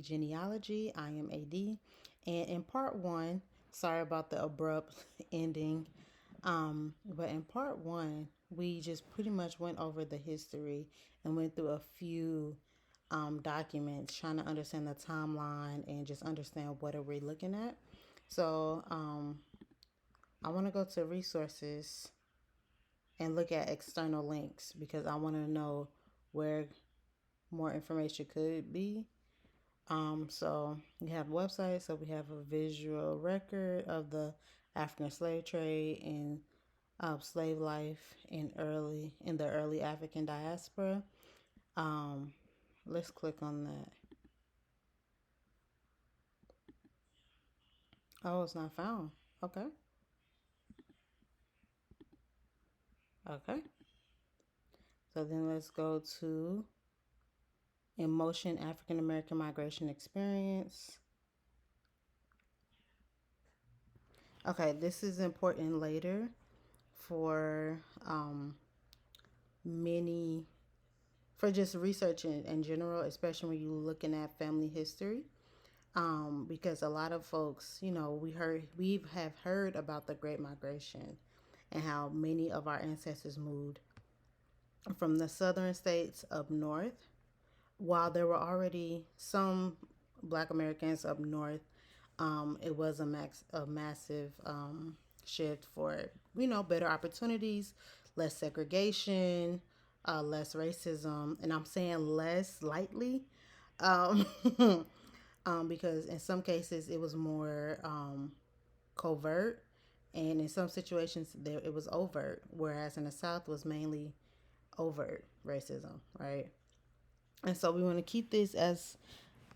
Genealogy. I am AD. And in part one, sorry about the abrupt ending, but in part one, we just pretty much went over the history and went through a few documents, trying to understand the timeline and just understand what are we looking at. So I want to go to resources and look at external links because I want to know where more information could be. So we have websites. So we have a visual record of the African slave trade and slave life in the early African diaspora. Um, let's click on that. Oh, it's not found. Okay. Okay. So then let's go to Emotion African American Migration Experience. Okay, this is important later for many, for just research in general, especially when you're looking at family history. Because a lot of folks, we have heard about the Great Migration and how many of our ancestors moved from the southern states up north. While there were already some Black Americans up north, it was a massive shift for better opportunities, less segregation, less racism, and I'm saying less lightly, um, because in some cases it was more covert, and in some situations there it was overt, whereas in the South was mainly overt racism, right? And so we want to keep this as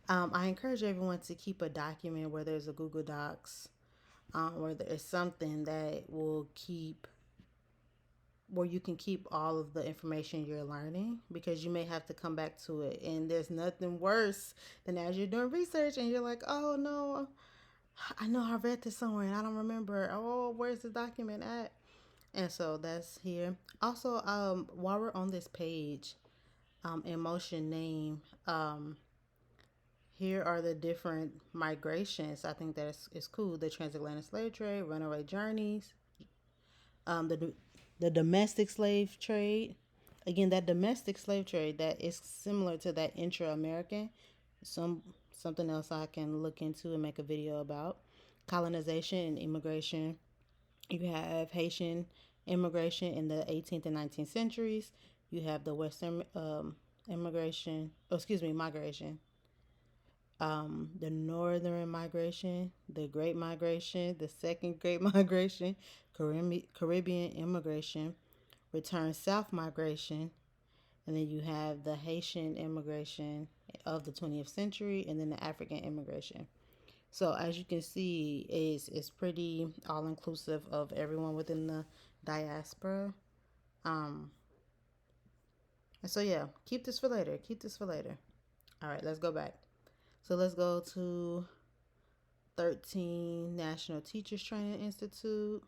I encourage everyone to keep a document where there's a Google Docs, where there is something that will keep where you can keep all of the information you're learning, because you may have to come back to it, and there's nothing worse than as you're doing research and you're like, oh no, I know I read this somewhere and I don't remember. Oh, where's the document at? And so that's here. Also, while we're on this page, emotion name, here are the different migrations. I think that is cool. The transatlantic slave trade, runaway journeys, the domestic slave trade. Again, that domestic slave trade that is similar to that intra-American. Some something else I can look into and make a video about. Colonization and immigration. You have Haitian immigration in the 18th and 19th centuries. You have the Western immigration. Oh, excuse me, migration. The Northern Migration, the Great Migration, the Second Great Migration, Caribbean Immigration, Return South Migration, and then you have the Haitian immigration of the 20th century, and then the African immigration. So as you can see, it's pretty all inclusive of everyone within the diaspora. Um, and so yeah, keep this for later. Keep this for later. All right, let's go back. So let's go to 13 National Teachers Training Institute.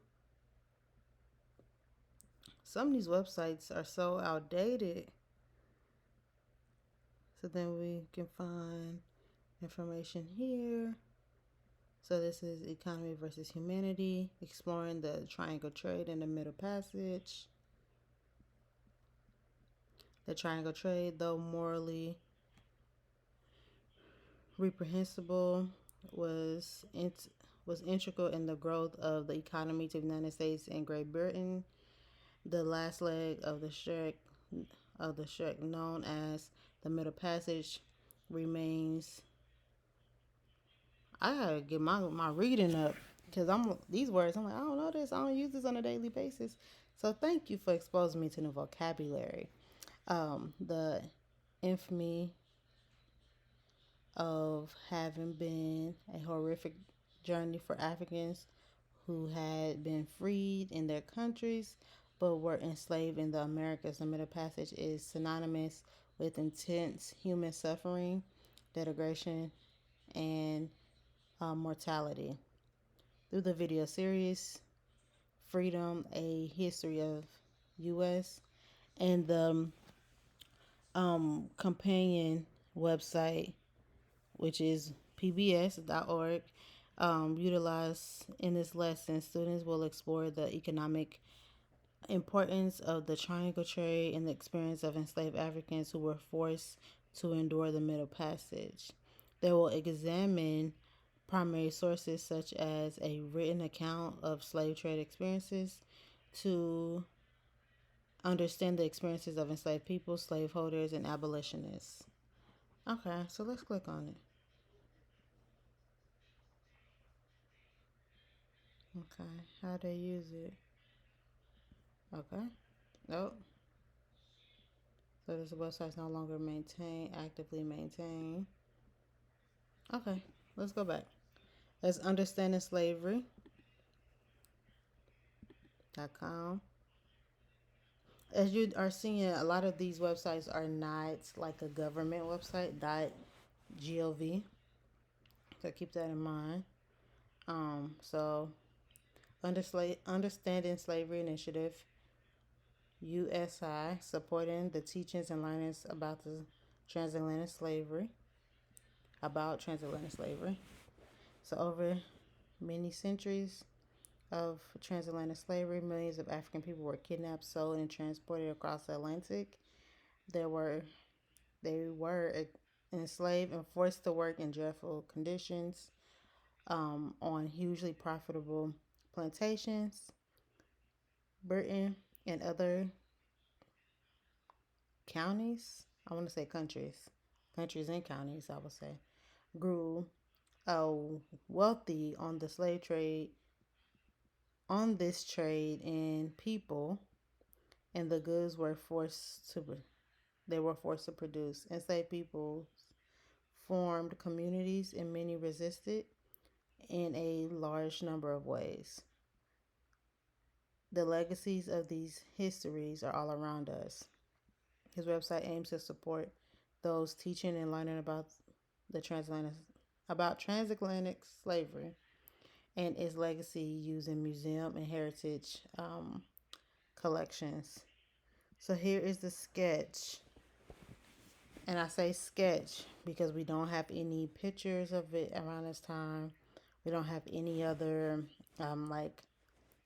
Some of these websites are so outdated. So then we can find information here. So this is Economy versus Humanity, exploring the triangle trade in the Middle Passage. The triangle trade, though morally reprehensible, was integral in the growth of the economy to the United States and Great Britain. The last leg of the Shrek, known as the Middle Passage, remains. I gotta get my reading up because these words. I'm like, I don't know this. I don't use this on a daily basis. So thank you for exposing me to the vocabulary. The infamy of having been a horrific journey for Africans who had been freed in their countries but were enslaved in the Americas. The Middle Passage is synonymous with intense human suffering, degradation, and mortality. Through the video series Freedom, A History of U.S., and the companion website which is pbs.org. Utilize in this lesson, students will explore the economic importance of the triangle trade and the experience of enslaved Africans who were forced to endure the Middle Passage. They will examine primary sources such as a written account of slave trade experiences to understand the experiences of enslaved people, slaveholders, and abolitionists. Okay, so let's click on it. Okay, how they use it. Okay. Nope. So this website's no longer maintained, actively maintained. Okay, let's go back. Let's understanding slavery.com. As you are seeing, a lot of these websites are not like a government website, .gov. So keep that in mind. So Understanding Slavery Initiative, USI, supporting the teachings and learnings transatlantic slavery, about transatlantic slavery. So over many centuries of transatlantic slavery, millions of African people were kidnapped, sold, and transported across the Atlantic. There were They were enslaved and forced to work in dreadful conditions on hugely profitable plantations. Britain and other counties, I want to say countries and counties, I would say, grew uh, wealthy on the slave trade, on this trade in people, and the goods were forced to produce. Enslaved people formed communities, and many resisted in a large number of ways. The legacies of these histories are all around us. His website aims to support those teaching and learning the transatlantic transatlantic slavery and its legacy using museum and heritage collections. So here is the sketch, and I say sketch because we don't have any pictures of it around this time. We don't have any other like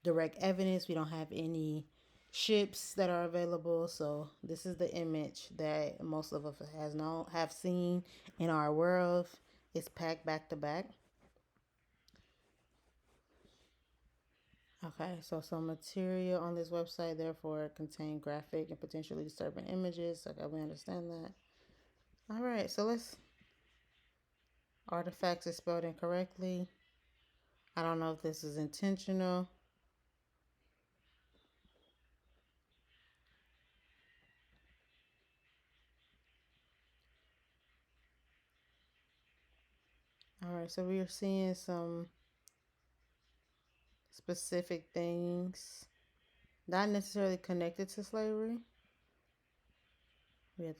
direct evidence. We don't have any ships that are available. So this is the image that most of us have seen in our world. It's packed back to back. Okay, so some material on this website therefore contain graphic and potentially disturbing images. Okay, we understand that. All right, so let's artifacts is spelled incorrectly. I don't know if this is intentional. All right, so we are seeing some specific things not necessarily connected to slavery. We have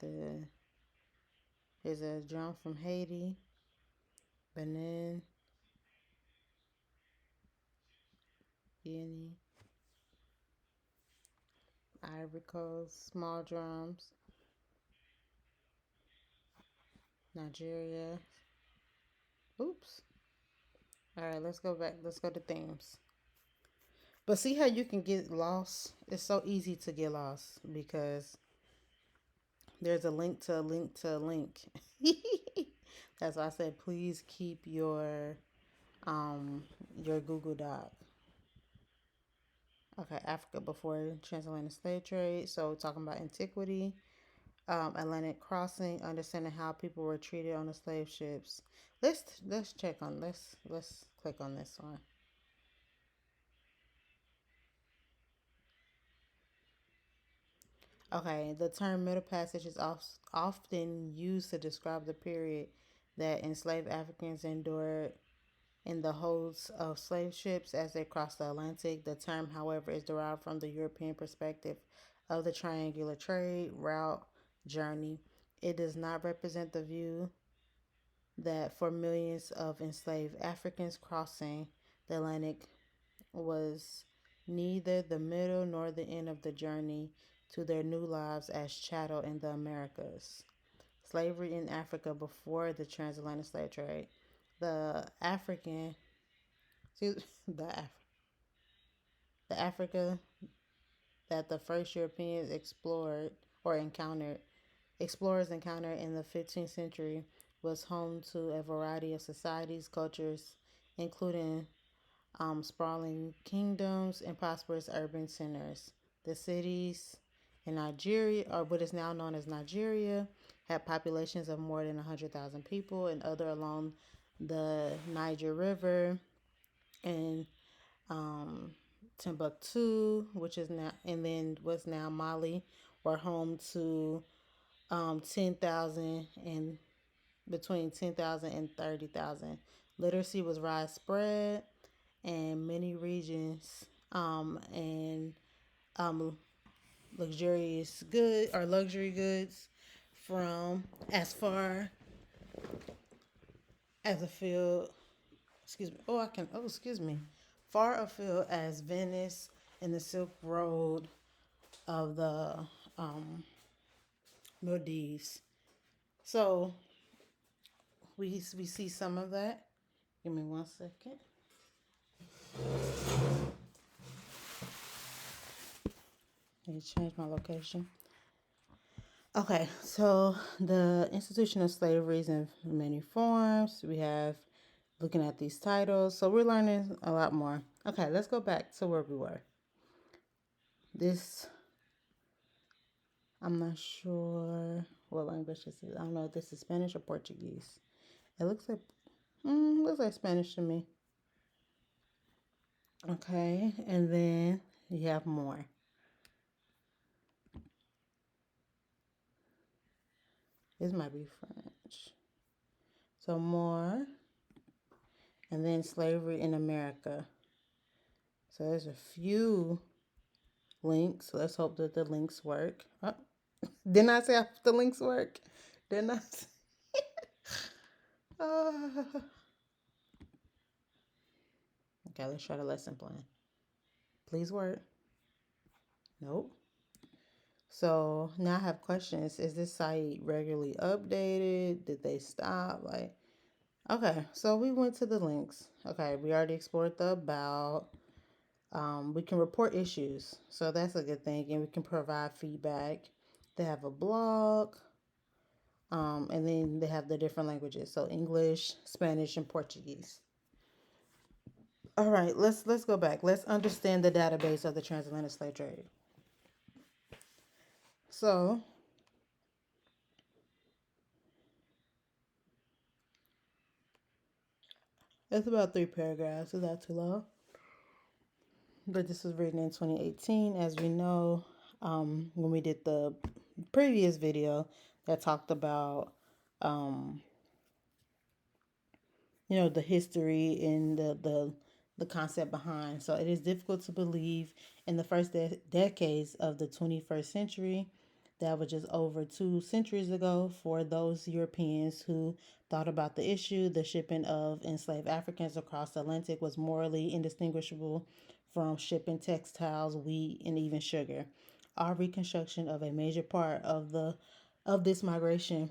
here's a drum from Haiti, Benin, Guinea, Ivory Coast, small drums, Nigeria. Oops. All right, let's go back. Let's go to themes. But see how you can get lost? It's so easy to get lost because there's a link to a link to a link. That's why I said please keep your Google Doc. Okay, Africa before transatlantic slave trade. So talking about antiquity, Atlantic crossing, understanding how people were treated on the slave ships. Let's check on let's click on this one. Okay, the term Middle Passage is often used to describe the period that enslaved Africans endured in the holds of slave ships as they crossed the Atlantic. The term, however, is derived from the European perspective of the triangular trade route journey. It does not represent the view that for millions of enslaved Africans crossing the Atlantic was neither the middle nor the end of the journey to their new lives as chattel in the Americas. slavery in Africa before the transatlantic slave trade. The African, excuse, the Africa that the first Europeans explored or encountered, explorers encountered in the 15th century was home to a variety of societies, cultures, including sprawling kingdoms and prosperous urban centers. The cities in Nigeria, or what is now known as Nigeria, had populations of more than 100,000 people, and other along the Niger River and um, Timbuktu, which is now, and then what's now Mali, were home to 10,000 and between 10,000 and 30,000. Literacy was widespread, and many regions and um, luxurious good or luxury goods from as far as a field. Excuse me. Oh, I can. Oh, excuse me. Far afield as Venice and the Silk Road of the um, Maldives. So we see some of that. Give me 1 second. Let me change my location. Okay, so the institution of slavery is in many forms. We have looking at these titles. So we're learning a lot more. Okay, let's go back to where we were. This, I'm not sure what language this is. I don't know if this is Spanish or Portuguese. It looks like Spanish to me. Okay, and then you have more. This might be French. So more, and then slavery in America. So there's a few links. Let's hope that the links work. Oh, didn't I say the links work? Didn't I? Uh, okay, let's try the lesson plan. Please work. Nope. So now I have questions. Is this site regularly updated? Did they stop? Like, okay, so we went to the links. Okay, we already explored the about. We can report issues, so that's a good thing, and we can provide feedback. They have a blog, and then they have the different languages, so English, Spanish, and Portuguese. All right, let's go back. Let's understand the database of the transatlantic slave trade. So it's about 3 paragraphs. Is that too long? But this was written in 2018, as we know, when we did the previous video that talked about, um, the history and the concept behind. So it is difficult to believe in the first decades of the 21st century, that was just over 2 centuries ago, for those Europeans who thought about the issue, the shipping of enslaved Africans across the Atlantic was morally indistinguishable from shipping textiles, wheat, and even sugar. Our reconstruction of a major part of this migration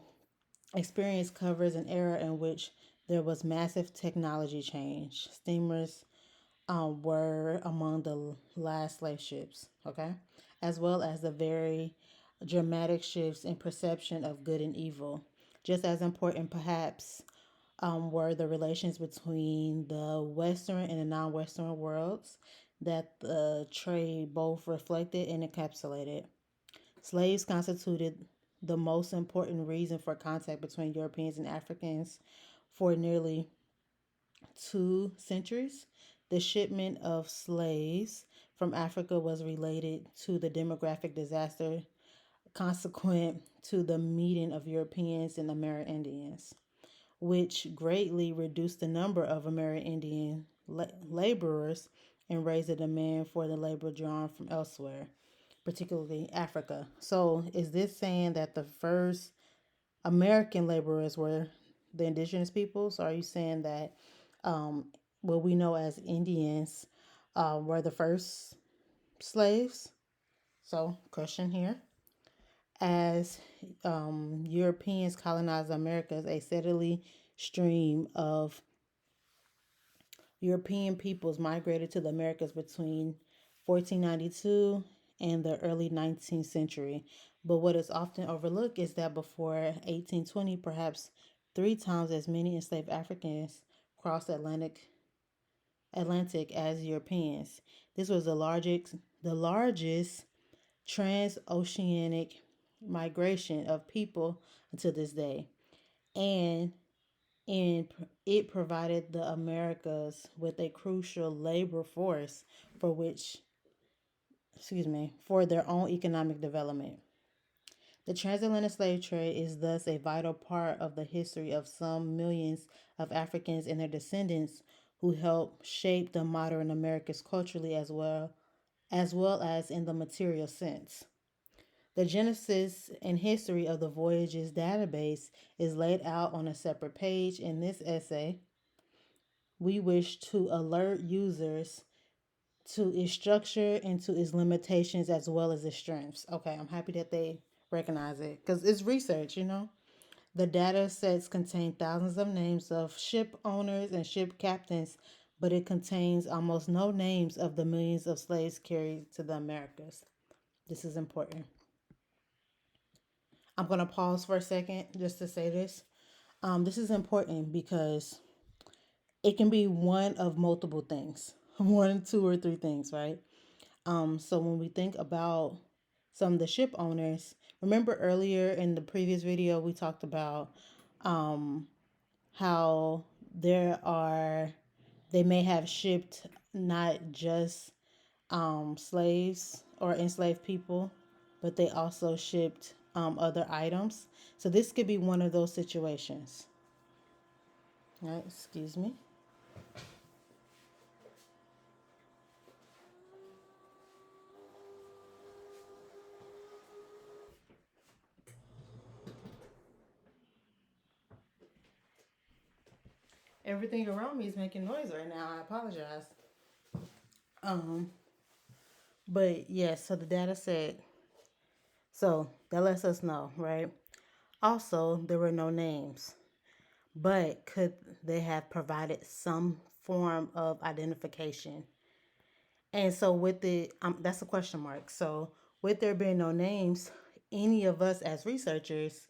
experience covers an era in which there was massive technology change. Steamers were among the last slave ships, okay, as well as the very dramatic shifts in perception of good and evil. Just as important, perhaps, were the relations between the Western and the non Western worlds that the trade both reflected and encapsulated. Slaves constituted the most important reason for contact between Europeans and Africans for nearly 2 centuries. The shipment of slaves from Africa was related to the demographic disaster consequent to the meeting of Europeans and Amerindians, which greatly reduced the number of Amerindian laborers and raised the demand for the labor drawn from elsewhere, particularly Africa. So, is this saying that the first American laborers were the indigenous peoples? Or are you saying that um, what we know as Indians were the first slaves? So, question here. As Europeans colonized the Americas, a steadily stream of European peoples migrated to the Americas between 1492 and the early 19th century. But what is often overlooked is that before 1820, perhaps three times as many enslaved Africans crossed Atlantic as Europeans. This was the largest transoceanic migration of people until this day. And and it provided the Americas with a crucial labor force for which, for their own economic development. The transatlantic slave trade is thus a vital part of the history of some millions of Africans and their descendants who helped shape the modern Americas culturally as well as in the material sense. The genesis and history of the Voyages database is laid out on a separate page in this essay. We wish to alert users to its structure and to its limitations as well as its strengths. Okay, I'm happy that they recognize it because it's research. The data sets contain thousands of names of ship owners and ship captains, but it contains almost no names of the millions of slaves carried to the Americas. This is important. I'm going to pause for a second just to say this. This is important because it can be one of multiple things, one, two, or three things, right? So when we think about some of the ship owners, remember earlier in the previous video we talked about um, how they may have shipped not just slaves or enslaved people, but they also shipped other items. So this could be one of those situations. All right, excuse me. Everything around me is making noise right now. I apologize. Um, but yes, so the data said, so that lets us know, right? Also, there were no names, but could they have provided some form of identification? And so, with the that's a question mark. So, with there being no names, any of us as researchers,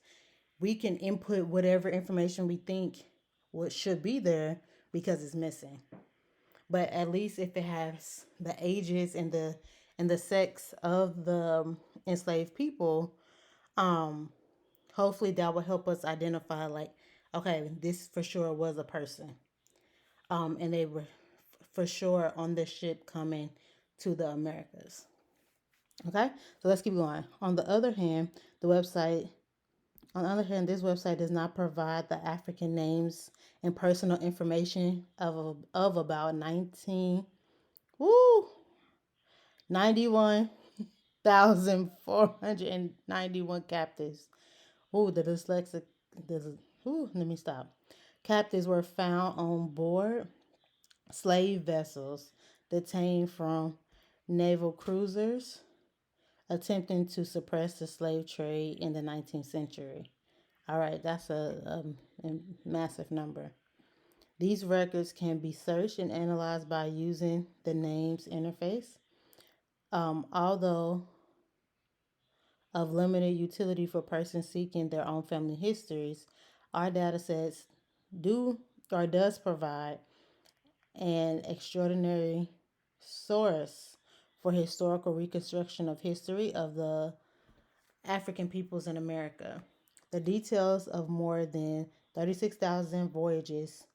we can input whatever information we think what should be there because it's missing. But at least if it has the ages and the sex of the enslaved people, um, hopefully that will help us identify, like, okay, this for sure was a person, and they were for sure on the ship coming to the Americas. Okay, so let's keep going. The website on the other hand, this website does not provide the African names and personal information of about woo, 91,491 captives. Ooh, the dyslexic, let me stop. Captives were found on board slave vessels detained from naval cruisers attempting to suppress the slave trade in the 19th century. All right, that's a massive number. These records can be searched and analyzed by using the names interface. Although of limited utility for persons seeking their own family histories, our data sets do or does provide an extraordinary source for historical reconstruction of history of the African peoples in America. The details of more than 36,000 voyages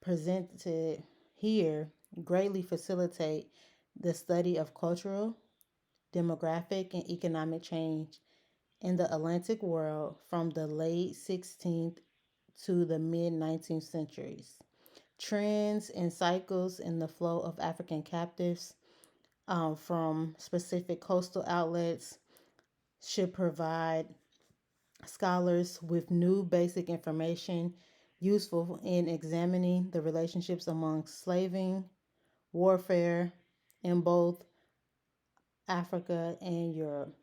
presented here greatly facilitate the study of cultural, demographic, and economic change in the Atlantic world from the late 16th to the mid 19th centuries. Trends and cycles in the flow of African captives from specific coastal outlets should provide scholars with new basic information useful in examining the relationships among slaving, warfare in both Africa and Europe.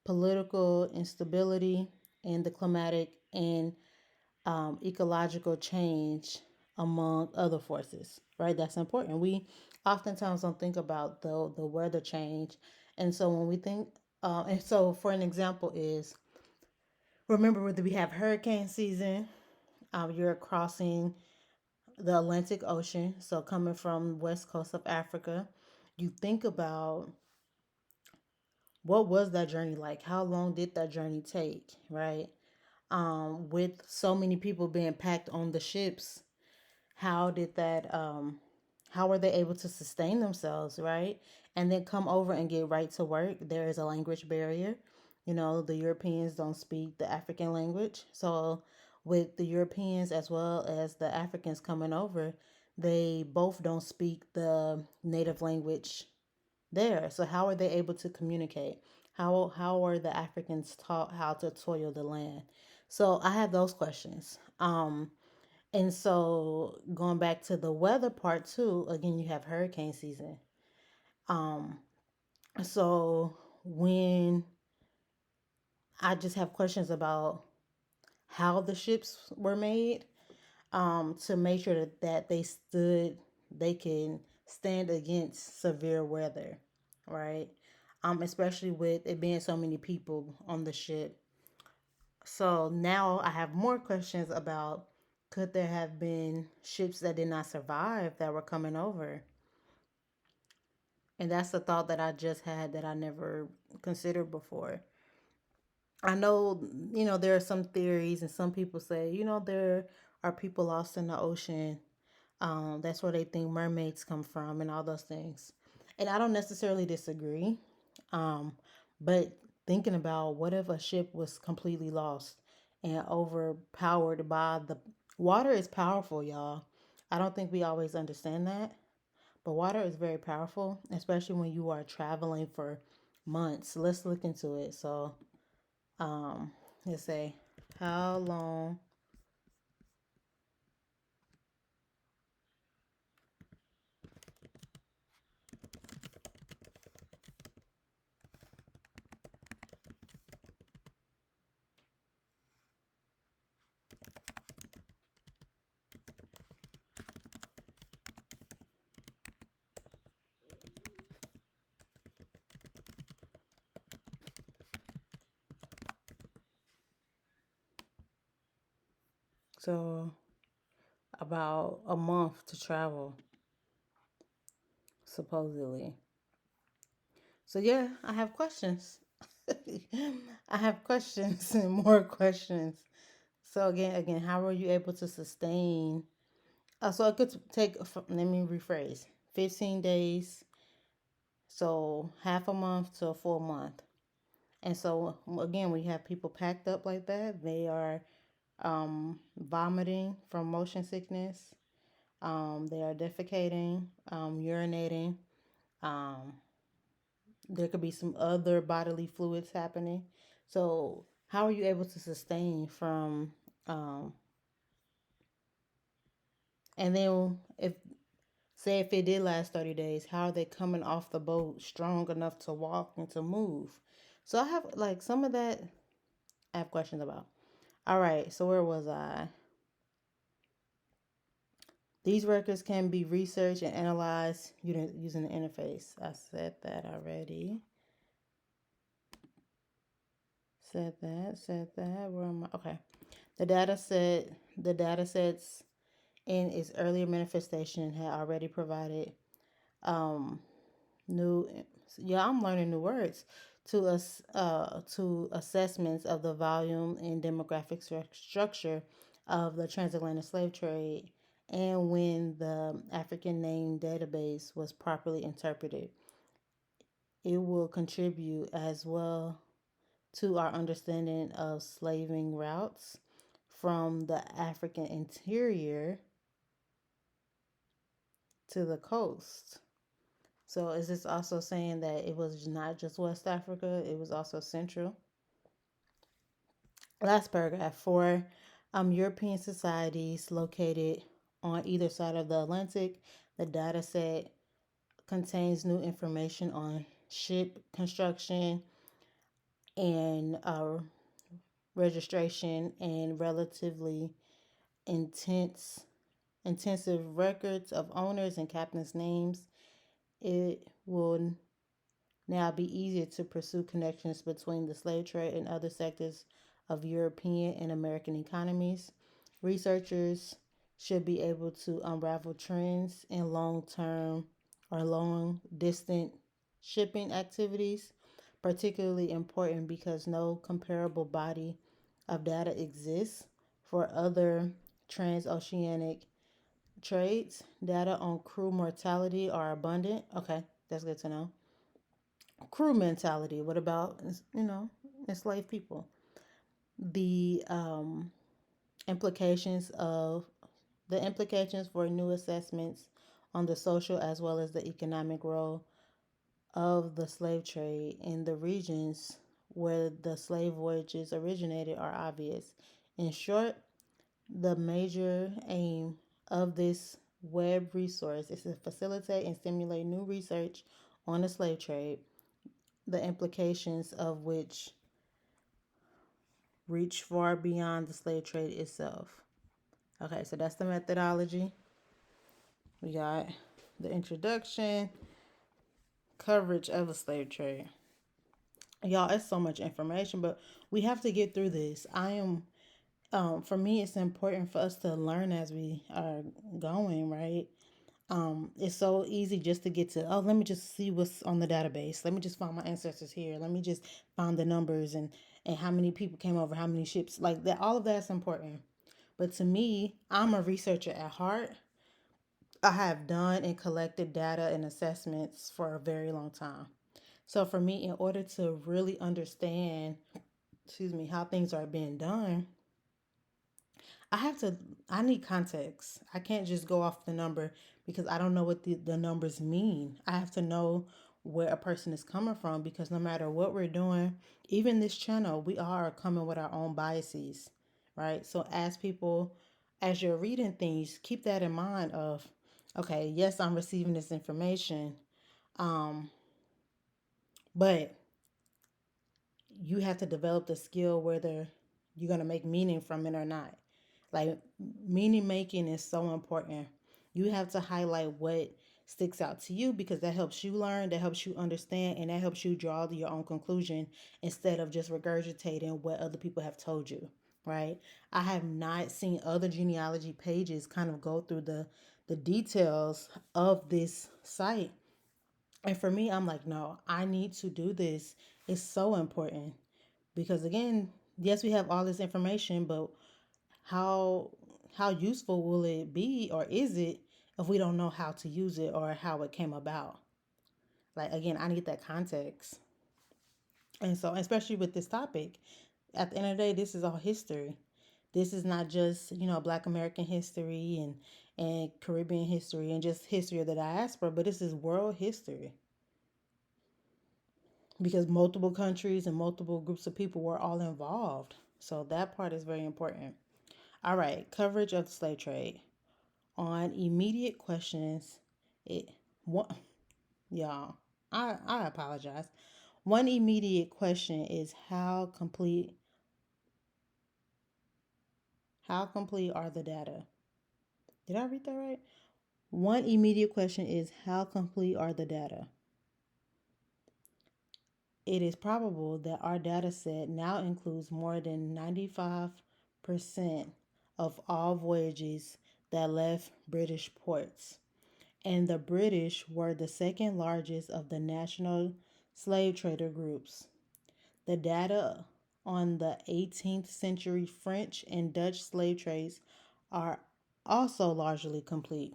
political instability, and the climatic and ecological change, among other forces, right? That's important. We oftentimes don't think about the weather change. And so when we think, and so for an example is, remember whether we have hurricane season, you're crossing the Atlantic Ocean, so coming from west coast of Africa, you think about what was that journey like? How long did that journey take, right? With so many people being packed on the ships, how did that how were they able to sustain themselves, right? And then come over and get right to work. There is a language barrier. You know, the Europeans don't speak the African language. So with the Europeans as well as the Africans coming over, they both don't speak the native language there. So how are they able to communicate? How are the Africans taught how to toil the land? So I have those questions. And so going back to the weather part too, again you have hurricane season. Um so when I just have questions about how the ships were made, to make sure that they can stand against severe weather, right? Especially with it being so many people on the ship. So now I have more questions about, could there have been ships that did not survive that were coming over? And that's the thought that I just had that I never considered before. I know, there are some theories, and some people say, there are people lost in the ocean. That's where they think mermaids come from and all those things. And I don't necessarily disagree. Um, but thinking about, what if a ship was completely lost and overpowered by the water is powerful, y'all. I don't think we always understand that. But water is very powerful, especially when you are traveling for months. Let's look into it. So, um, let's say, how long? So, about a month to travel, supposedly. So, yeah, I have questions. I have questions and more questions. So again, how were you able to sustain? So it could take. Let me rephrase. 15 days, so half a month to a full month. And so again, we have people packed up like that. They are vomiting from motion sickness. They are defecating, urinating. Um, there could be some other bodily fluids happening. So how are you able to sustain from? Um, and then if say if it did last 30 days, how are they coming off the boat strong enough to walk and to move? So I have like some of that I have questions about. All right, so where was I? These records can be researched and analyzed using the interface. I said that already. Said that. Where am I? Okay. The data sets in its earlier manifestation had already provided um, new, yeah, I'm learning new words, to assessments of the volume and demographic structure of the transatlantic slave trade, and when the African name database was properly interpreted, it will contribute as well to our understanding of slaving routes from the African interior to the coast. So is this also saying that it was not just West Africa, it was also Central? Last paragraph. For European societies located on either side of the Atlantic, the data set contains new information on ship construction, and registration and relatively intense intensive records of owners and captains' names, it will now be easier to pursue connections between the slave trade and other sectors of European and American economies. Researchers should be able to unravel trends in long term or long distant shipping activities, particularly important because no comparable body of data exists for other transoceanic trades. Data on crew mortality are abundant. Okay, that's good to know. Crew mentality. What about, enslaved people? The implications of the implications for new assessments on the social as well as the economic role of the slave trade in the regions where the slave voyages originated are obvious. In short, the major aim of this web resource is to facilitate and stimulate new research on the slave trade, the implications of which reach far beyond the slave trade itself. Okay, so that's the methodology. We got the introduction, coverage of the slave trade. Y'all, it's so much information, but we have to get through this. For me, it's important for us to learn as we are going, right? It's so easy just to get to, oh, let me just see what's on the database. Let me just find my ancestors here. Let me just find the numbers and how many people came over, how many ships, like that. All of that's important. But to me, I'm a researcher at heart. I have done and collected data and assessments for a very long time. So for me, in order to really understand, how things are being done, I have to, I need context. I can't just go off the number because I don't know what the numbers mean. I have to know where a person is coming from because no matter what we're doing, even this channel, we are coming with our own biases, right? So as you're reading things, keep that in mind of, okay, yes, I'm receiving this information, um, but you have to develop the skill whether you're going to make meaning from it or not. Like, meaning making is so important. You have to highlight what sticks out to you because that helps you learn, that helps you understand, and that helps you draw your own conclusion instead of just regurgitating what other people have told you, right? I have not seen other genealogy pages kind of go through the details of this site. And for me, I'm like, no, I need to do this. It's so important because again, yes, we have all this information, but how how useful will it be or is it if we don't know how to use it or how it came about? Like again, I need that context. And so especially with this topic, at the end of the day, this is all history. This is not just, Black American history and Caribbean history and just history of the diaspora, but this is world history because multiple countries and multiple groups of people were all involved. So that part is very important. All right, coverage of the slave trade. On immediate questions, it what y'all, I apologize. One immediate question is how complete are the data? Did I read that right? One immediate question is how complete are the data? It is probable that our data set now includes more than 95% of all voyages that left British ports, and the British were the second largest of the national slave trader groups. The data on the 18th century French and Dutch slave trades are also largely complete.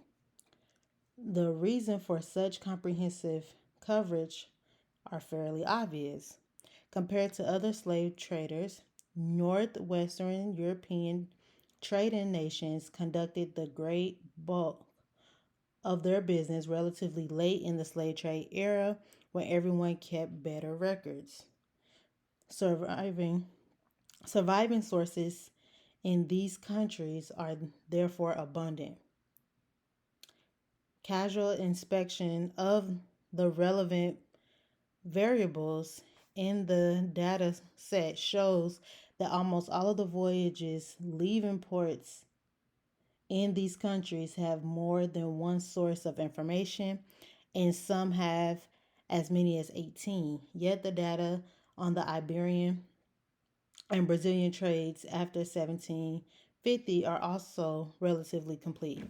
The reason for such comprehensive coverage are fairly obvious. Compared to other slave traders, northwestern European trading nations conducted the great bulk of their business relatively late in the slave trade era when everyone kept better records. Surviving surviving sources in these countries are therefore abundant. Casual inspection of the relevant variables in the data set shows that almost all of the voyages leaving ports in these countries have more than one source of information, and some have as many as 18. Yet the data on the Iberian and Brazilian trades after 1750 are also relatively complete.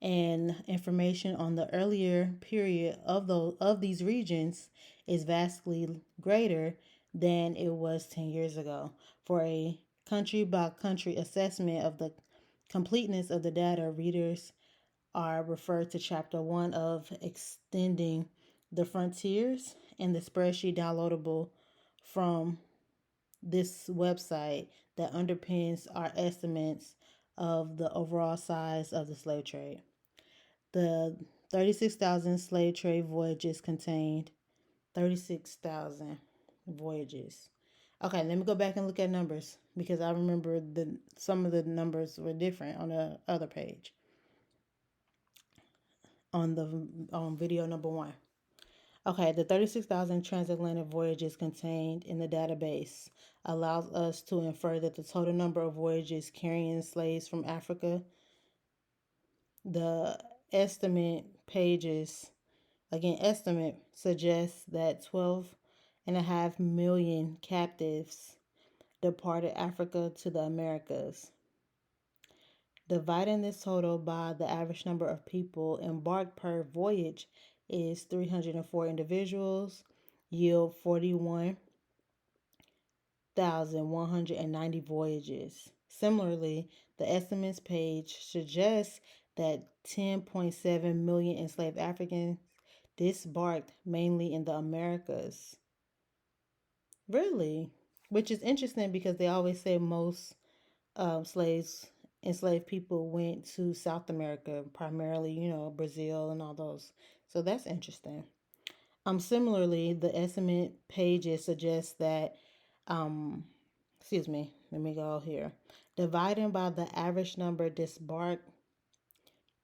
And information on the earlier period of these regions is vastly greater than it was 10 years ago. For a country by country assessment of the completeness of the data, readers are referred to Chapter 1 of Extending the Frontiers and the spreadsheet downloadable from this website that underpins our estimates of the overall size of the slave trade. The 36,000 slave trade voyages contained 36,000 voyages. Okay, let me go back and look at numbers because I remember some of the numbers were different on the other page on the video number 1. Okay, the 36,000 transatlantic voyages contained in the database allows us to infer that the total number of voyages carrying slaves from Africa, the estimate pages, again, estimate suggests that 12.5 million captives departed Africa to the Americas. Dividing this total by the average number of people embarked per voyage is 304 individuals, yield 41,190 voyages. Similarly, the estimates page suggests that 10.7 million enslaved Africans disembarked mainly in the Americas. Really? Which is interesting because they always say most enslaved people went to South America, primarily, Brazil and all those. So that's interesting. Similarly, the estimate pages suggest that, excuse me, let me go here. Dividing by the average number disembarked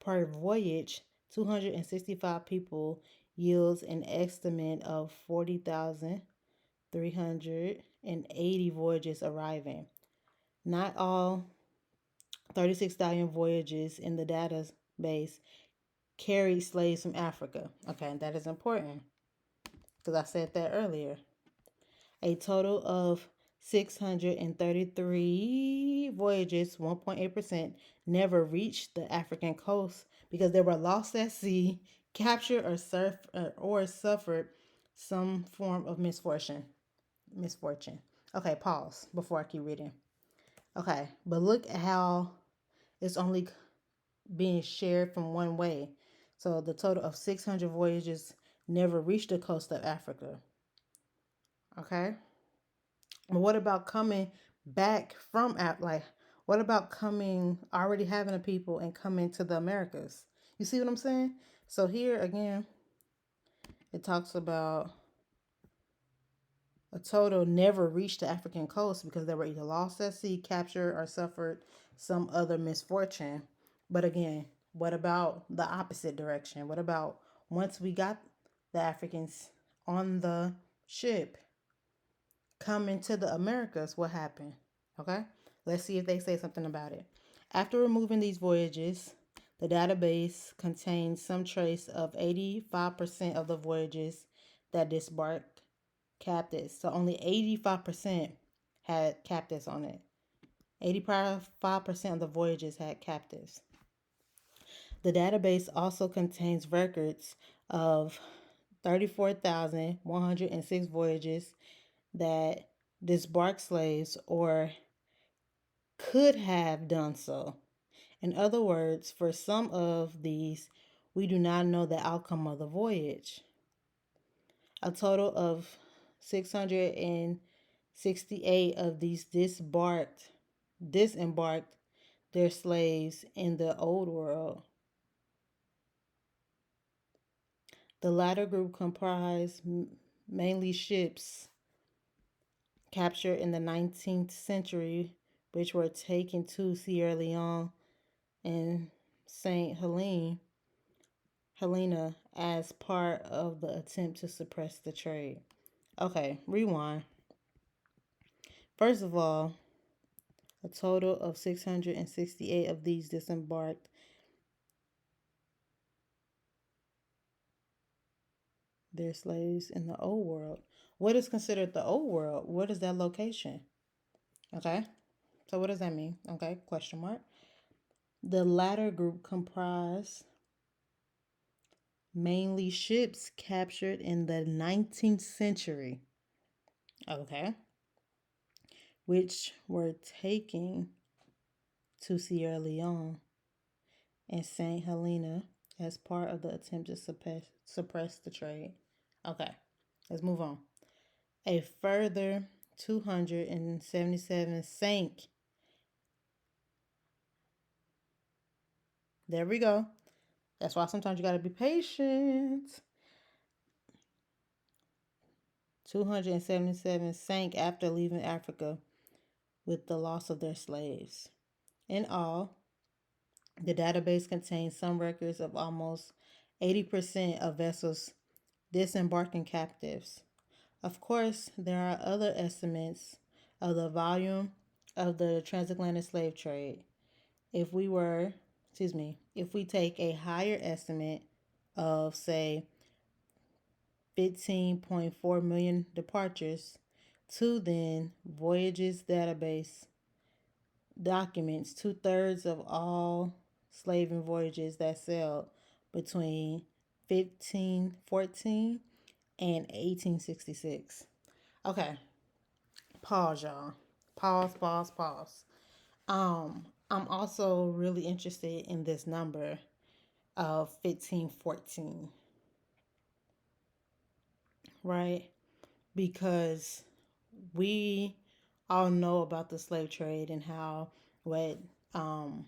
per voyage, 265 people yields an estimate of 40,380 voyages arriving. Not all 36,000 voyages in the database carried slaves from Africa. Okay, that is important because I said that earlier. A total of 633 voyages, 1.8%, never reached the African coast because they were lost at sea, captured or suffered some form of misfortune. Okay, pause before I keep reading. Okay, but look at how it's only being shared from one way. So the total of 600 voyages never reached the coast of Africa. Okay? But what about coming back from what about coming already having a people and coming to the Americas? You see what I'm saying? So here again, it talks about a total never reached the African coast because they were either lost at sea, captured, or suffered some other misfortune. But again, what about the opposite direction? What about once we got the Africans on the ship coming to the Americas, what happened? Okay, let's see if they say something about it. After removing these voyages, the database contains some trace of 85% of the voyages that disembarked captives. So only 85% had captives on it. 85% of the voyages had captives. The database also contains records of 34,106 voyages that disembarked slaves or could have done so. In other words, for some of these, we do not know the outcome of the voyage. A total of 668 of these disembarked their slaves in the Old World. The latter group comprised mainly ships captured in the 19th century, which were taken to Sierra Leone and St. Helena as part of the attempt to suppress the trade. Okay, rewind. First of all, a total of 668 of these disembarked their slaves in the old world. What is considered the old world? What is that location? Okay, so what does that mean? Okay, question mark. The latter group comprised mainly ships captured in the 19th century. Okay, which were taken to Sierra Leone and St. Helena as part of the attempt to suppress the trade. Okay, let's move on. A further 277 sank. There we go. That's why sometimes you got to be patient. 277 sank after leaving Africa with the loss of their slaves. In all, the database contains some records of almost 80% of vessels disembarking captives. Of course, there are other estimates of the volume of the transatlantic slave trade. If we were, if we take a higher estimate of, say, 15.4 million departures, to then Voyages database documents 2/3 of all slaving voyages that sailed between 1514 and 1866. Okay, pause, y'all. Pause, pause, pause. I'm also really interested in this number of 1514, right? Because we all know about the slave trade and how what um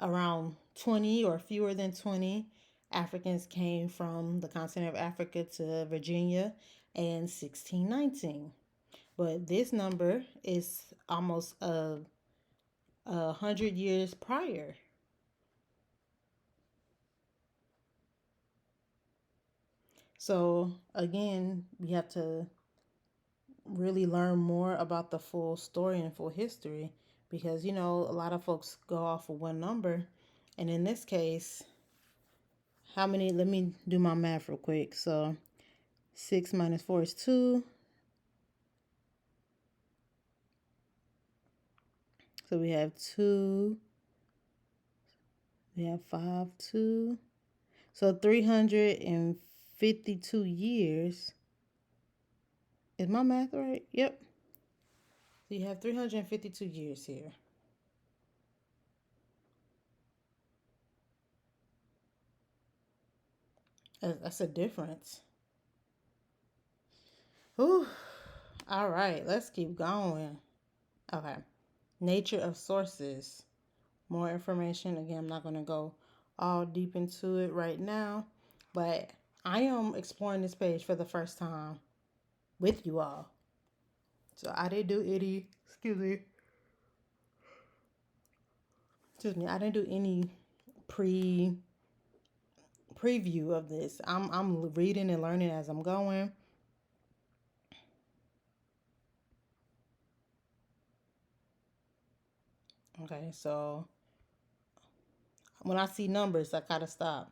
around 20 or fewer than 20 Africans came from the continent of Africa to Virginia in 1619. But this number is almost a hundred years prior. So again, we have to really learn more about the full story and full history because a lot of folks go off of one number, and in this case, how many? Let me do my math real quick. So 6 minus 4 is 2. So we have 2. We have 5, 2. So 352 years. Is my math right? Yep. So you have 352 years here. That's a difference. Whew. All right, let's keep going. Okay. Nature of sources. More information. Again, I'm not going to go all deep into it right now, but I am exploring this page for the first time with you all. So I didn't do any, I didn't do any pre preview of this. I'm reading and learning as I'm going. Okay, so when I see numbers, I gotta stop.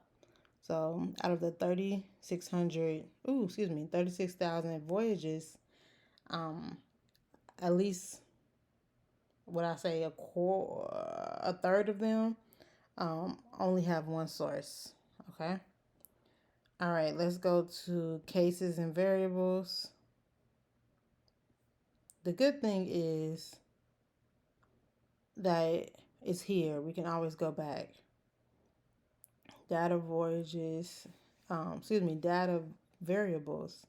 So out of the 36,000 voyages, um, at least what I say a third of them only have one source. Okay. All right, let's go to cases and variables. The good thing is that it's here. We can always go back. Data voyages, data variables.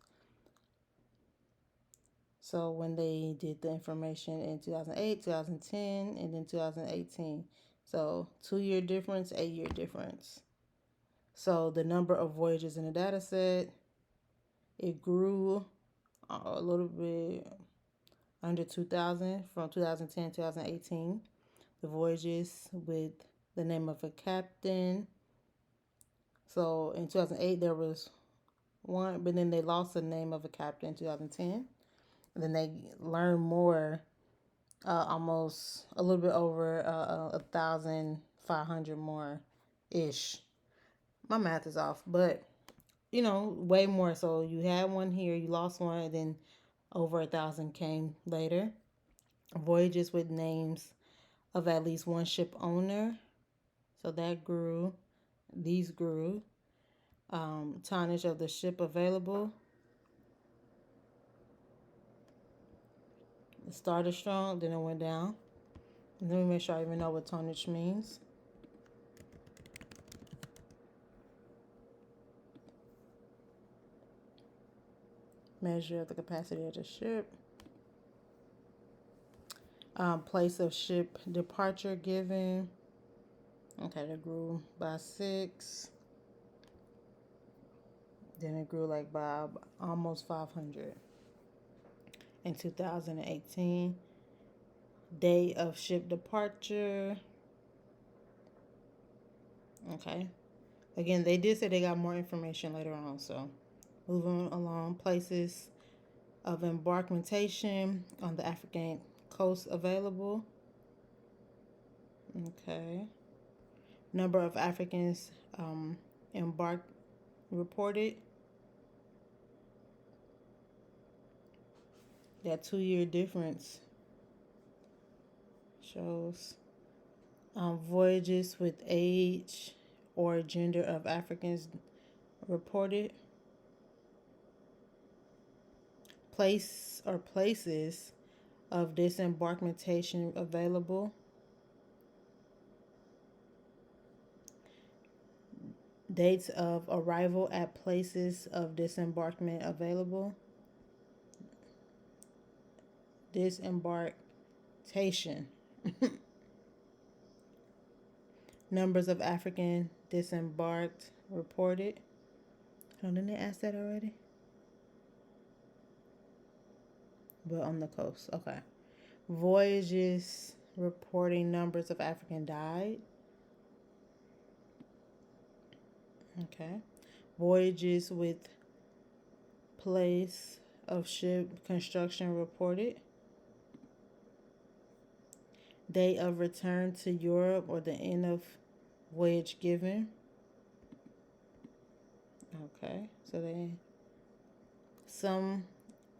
So when they did the information in 2008, 2010, and then 2018. So 2-year difference, 8-year difference. So the number of voyages in the data set, it grew a little bit under 2,000 from 2010 to 2018. The voyages with the name of a captain. So in 2008, there was one, but then they lost the name of a captain in 2010. And then they learned more, almost a little bit over 1,500 more ish. My math is off, but way more. So you had one here, you lost one, and then over 1,000 came later. Voyages with names of at least one ship owner. So that grew. These grew. Tonnage of the ship available. It started strong, then it went down. And let me make sure I even know what tonnage means. Measure of the capacity of the ship. Place of ship departure given. Okay, that grew by 6. Then it grew like by almost 500 in 2018. Day of ship departure. Okay. Again, they did say they got more information later on. So moving along, places of embarkation on the African coast available. Okay. Number of Africans embarked reported. That 2-year difference shows voyages with age or gender of Africans reported. Place or places of disembarkation available. Dates of arrival at places of disembarkment available. Disembarkation. Numbers of African disembarked reported. Oh, didn't they ask that already? But on the coast. Okay. Voyages reporting numbers of African died. Okay. Voyages with place of ship construction reported. Day of return to Europe or the end of voyage given. Okay. So they some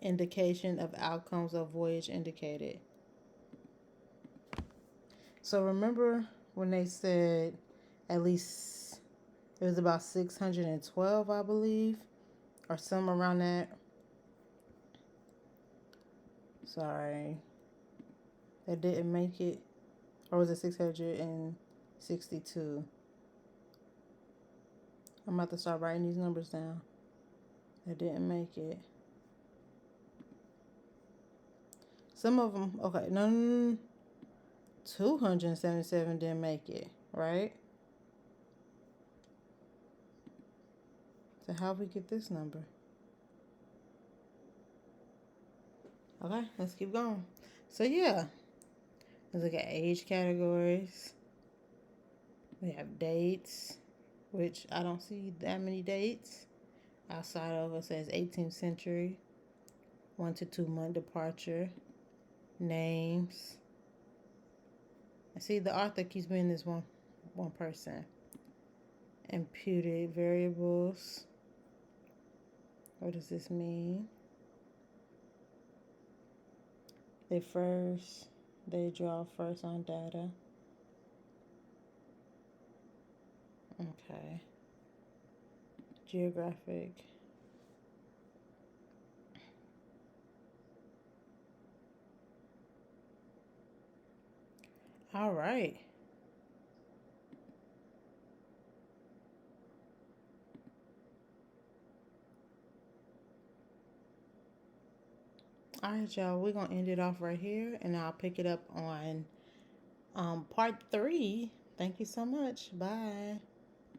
indication of outcomes of voyage indicated. So remember when they said at least it was about 612, I believe, or some around that. Sorry. That didn't make it. Or was it 662? I'm about to start writing these numbers down. That didn't make it. Some of them, okay, no, 277 didn't make it, right? So how we get this number? Okay, let's keep going. So yeah, let's look at age categories. We have dates, which I don't see that many dates. Outside of it says 18th century, 1 to 2 month departure, names. I see the author keeps being this one person. Imputed variables. What does this mean? They draw first on data. Okay. Geographic. All right. All right, y'all. We're going to end it off right here, and I'll pick it up on part 3. Thank you so much. Bye.